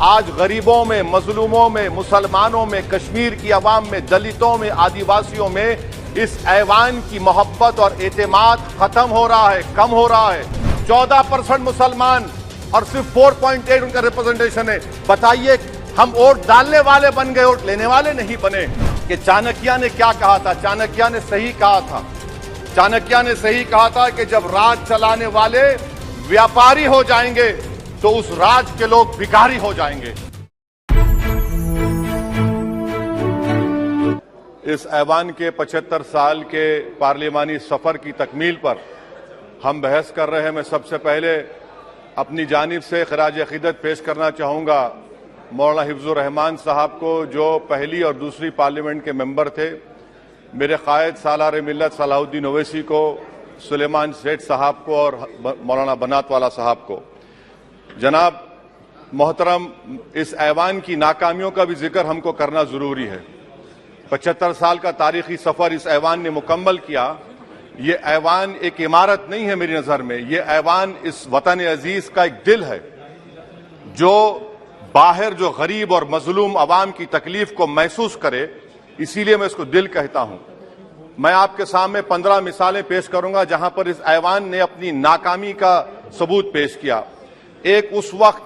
आज गरीबों में, मजलूमों में, मुसलमानों में, कश्मीर की अवाम में, दलितों में, आदिवासियों में इस ऐवान की मोहब्बत और एतमाद खत्म हो रहा है, कम हो रहा है। 14% मुसलमान और सिर्फ 4.8 उनका रिप्रेजेंटेशन है। बताइए, हम वोट डालने वाले बन गए, वोट लेने वाले नहीं बने। कि चाणक्य ने क्या कहा था? चाणक्य ने सही कहा था। चाणक्य ने सही कहा था कि जब राज चलाने वाले व्यापारी हो जाएंगे तो उस राज के लोग भिखारी हो जाएंगे। इस ऐवान के 75 साल के पार्लिमानी सफर की तकमील पर हम बहस कर रहे हैं। मैं सबसे पहले अपनी जानिब से खराज अकीदत पेश करना चाहूंगा मौलाना हिफ्जुर रहमान साहब को, जो पहली और दूसरी पार्लियामेंट के मेंबर थे, मेरे कायद सालार मिल्लत सलाहुद्दीन ओवैसी को, सुलेमान सेठ साहब को और मौलाना बनात वाला साहब को। जनाब मोहतरम, इस ऐवान की नाकामियों का भी जिक्र हमको करना जरूरी है। 75 साल का तारीखी सफर इस ऐवान ने मुकम्मल किया। ये ऐवान एक इमारत नहीं है मेरी नजर में, ये ऐवान इस वतन अजीज का एक दिल है, जो बाहर जो गरीब और मजलूम अवाम की तकलीफ को महसूस करे, इसीलिए मैं इसको दिल कहता हूं। मैं आपके सामने 15 मिसालें पेश करूंगा जहां पर इस ऐवान ने अपनी नाकामी का सबूत पेश किया। एक उस वक्त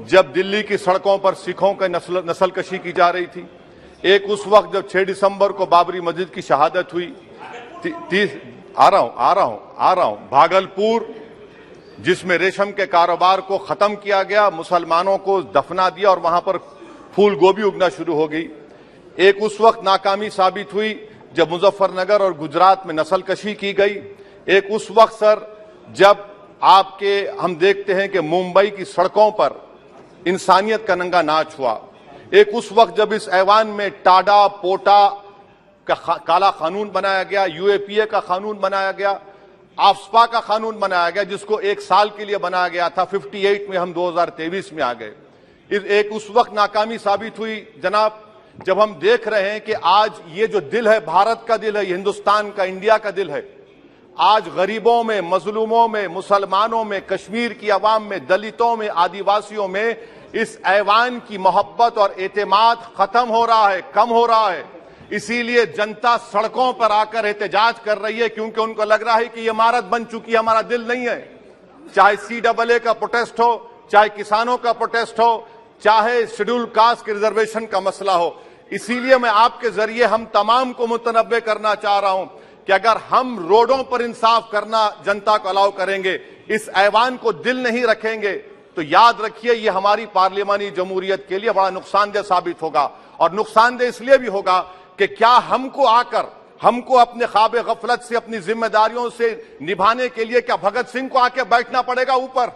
जब दिल्ली की सड़कों पर सिखों की नस्लकशी की जा रही थी। एक उस वक्त जब 6 दिसंबर को बाबरी मस्जिद की शहादत हुई। आ रहा हूं भागलपुर, जिसमें रेशम के कारोबार को खत्म किया गया, मुसलमानों को दफना दिया और वहां पर फूल गोभी उगना शुरू हो गई। एक उस वक्त नाकामी साबित हुई जब मुजफ्फरनगर और गुजरात में नस्लकशी की गई। एक उस वक्त सर जब हम देखते हैं कि मुंबई की सड़कों पर इंसानियत का नंगा नाच हुआ। एक उस वक्त जब इस ऐवान में टाडा पोटा का काला कानून बनाया गया, यूएपीए का कानून बनाया गया, आफ्सपा का कानून बनाया गया, जिसको 1 साल के लिए बनाया गया था। 58 में हम 2023 में आ गए। एक उस वक्त नाकामी साबित हुई जनाब, जब हम देख रहे हैं कि आज ये जो दिल है, भारत का दिल है, हिंदुस्तान का, इंडिया का दिल है, आज गरीबों में, मजलूमों में, मुसलमानों में, कश्मीर की अवाम में, दलितों में, आदिवासियों में इस ऐवान की मोहब्बत और एतमाद खत्म हो रहा है, कम हो रहा है। इसीलिए जनता सड़कों पर आकर एहतजाज कर रही है, क्योंकि उनको लग रहा है कि ये इमारत बन चुकी है, हमारा दिल नहीं है। चाहे CAA का प्रोटेस्ट हो, चाहे किसानों का प्रोटेस्ट हो, चाहे शेड्यूल कास्ट के रिजर्वेशन का मसला हो। इसीलिए मैं आपके जरिए हम तमाम को मुतनब्बे करना चाह रहा हूं कि अगर हम रोडों पर इंसाफ करना जनता को अलाउ करेंगे, इस ऐवान को दिल नहीं रखेंगे, तो याद रखिए ये हमारी पार्लियामानी जमहूरियत के लिए बड़ा नुकसानदेह साबित होगा। और नुकसानदेह इसलिए भी होगा कि क्या हमको अपने ख्वाब गफलत से, अपनी जिम्मेदारियों से निभाने के लिए क्या भगत सिंह को आके बैठना पड़ेगा ऊपर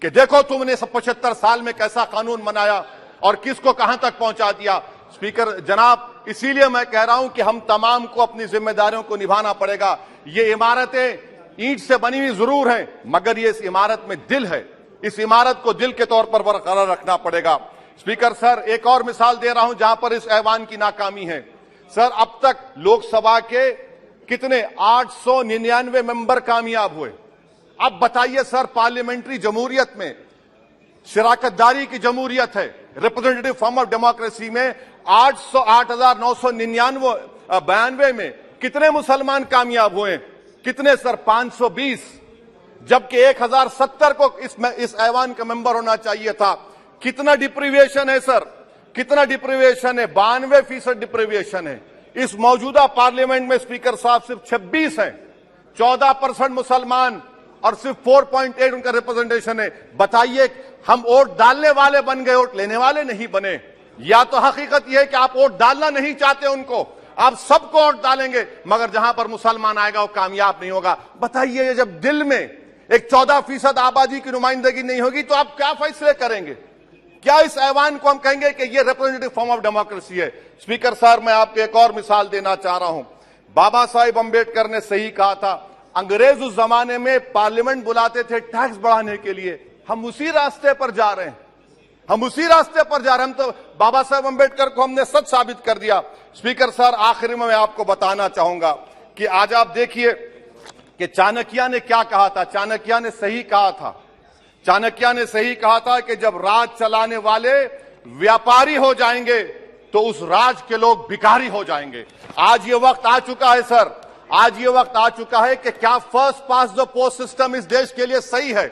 कि देखो तुमने 75 साल में कैसा कानून बनाया और किसको कहां तक पहुंचा दिया? स्पीकर जनाब, इसीलिए मैं कह रहा हूं कि हम तमाम को अपनी जिम्मेदारियों को निभाना पड़ेगा। ये इमारतें ईंट से बनी हुई जरूर हैं, मगर ये इस इमारत में दिल है। इस इमारत को दिल के तौर पर बरकरार रखना पड़ेगा। स्पीकर सर, एक और मिसाल दे रहा हूं जहां पर इस ऐवान की नाकामी है। सर, अब तक लोकसभा के कितने 899 मेंबर कामयाब हुए। अब बताइए सर, पार्लियामेंट्री जमहूरियत में शराकतदारी की जमहूरियत है, रिप्रेजेंटेटिव फॉर्म ऑफ डेमोक्रेसी में 8,992 में कितने मुसलमान कामयाब हुए? कितने सर? 520, जबकि 1070 को इस ऐवान का मेंबर होना चाहिए था। कितना डिप्रीविएशन है सर? कितना डिप्रीविएशन है? 92% डिप्रीविएशन है। इस मौजूदा पार्लियामेंट में स्पीकर साहब सिर्फ 26 हैं। 14% मुसलमान और सिर्फ 4.8 उनका रिप्रेजेंटेशन है। बताइए, हम वोट डालने वाले बन गए, वोट लेने वाले नहीं बने। या तो हकीकत यह है कि आप वोट डालना नहीं चाहते उनको, आप सबको वोट डालेंगे, मगर जहां पर मुसलमान आएगा वो कामयाब नहीं होगा। बताइए, जब दिल में एक 14% आबादी की नुमाइंदगी नहीं होगी तो आप क्या फैसले करेंगे? क्या इस ऐवान को हम कहेंगे कि ये रिप्रेजेंटेटिव फॉर्म ऑफ डेमोक्रेसी है? स्पीकर साहब, मैं आपको एक और मिसाल देना चाह रहा हूं। बाबा साहेब अंबेडकर ने सही कहा था, अंग्रेज उस जमाने में पार्लियामेंट बुलाते थे टैक्स बढ़ाने के लिए। हम उसी रास्ते पर जा रहे हैं, हम तो बाबा साहेब अंबेडकर को हमने सच साबित कर दिया। स्पीकर सर, आखिर में मैं आपको बताना चाहूंगा कि आज आप देखिए कि चाणक्य ने क्या कहा था। चाणक्य ने सही कहा था चाणक्य ने सही कहा था कि जब राज चलाने वाले व्यापारी हो जाएंगे तो उस राज के लोग भिखारी हो जाएंगे। आज ये वक्त आ चुका है सर, आज ये वक्त आ चुका है कि क्या first pass the post system इस देश के लिए सही है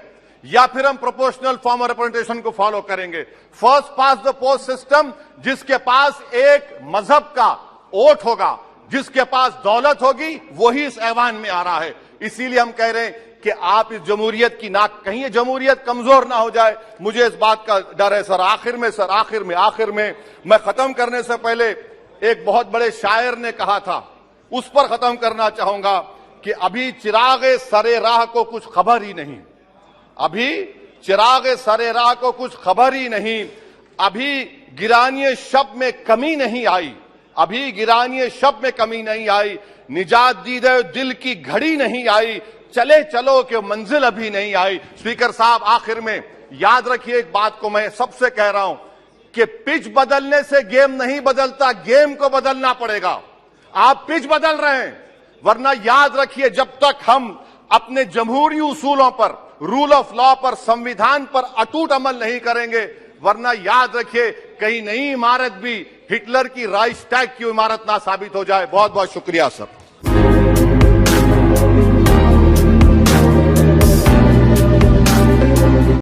या फिर हम प्रोपोर्शनल फॉर्म ऑफ रिप्रेजेंटेशन को फॉलो करेंगे। First pass the post system, जिसके पास एक मजहब का वोट होगा, जिसके पास दौलत होगी, वही इस ऐवान में आ रहा है। इसीलिए हम कह रहे हैं कि आप इस जमहूरियत की नाक, कहीं ये जमहूरियत कमजोर ना हो जाए, मुझे इस बात का डर है सर। आखिर में मैं खत्म करने से पहले एक बहुत बड़े शायर ने कहा था, उस पर खत्म करना चाहूंगा कि अभी चिरागे सरे राह को कुछ खबर ही नहीं, अभी चिरागे सरे राह को कुछ खबर ही नहीं, अभी गिरानिए शब में कमी नहीं आई, अभी गिरानिए शब में कमी नहीं आई, निजात दीदे दिल की घड़ी नहीं आई, चले चलो कि मंजिल अभी नहीं आई। स्पीकर साहब, आखिर में याद रखिए एक बात को मैं सबसे कह रहा हूं कि पिच बदलने से गेम नहीं बदलता, गेम को बदलना पड़ेगा। आप पिच बदल रहे हैं, वरना याद रखिए जब तक हम अपने जमहूरी उसूलों पर, रूल ऑफ लॉ पर, संविधान पर अटूट अमल नहीं करेंगे, वरना याद रखिए कहीं नई इमारत भी हिटलर की राइक्सटैग की इमारत ना साबित हो जाए। बहुत बहुत शुक्रिया सर।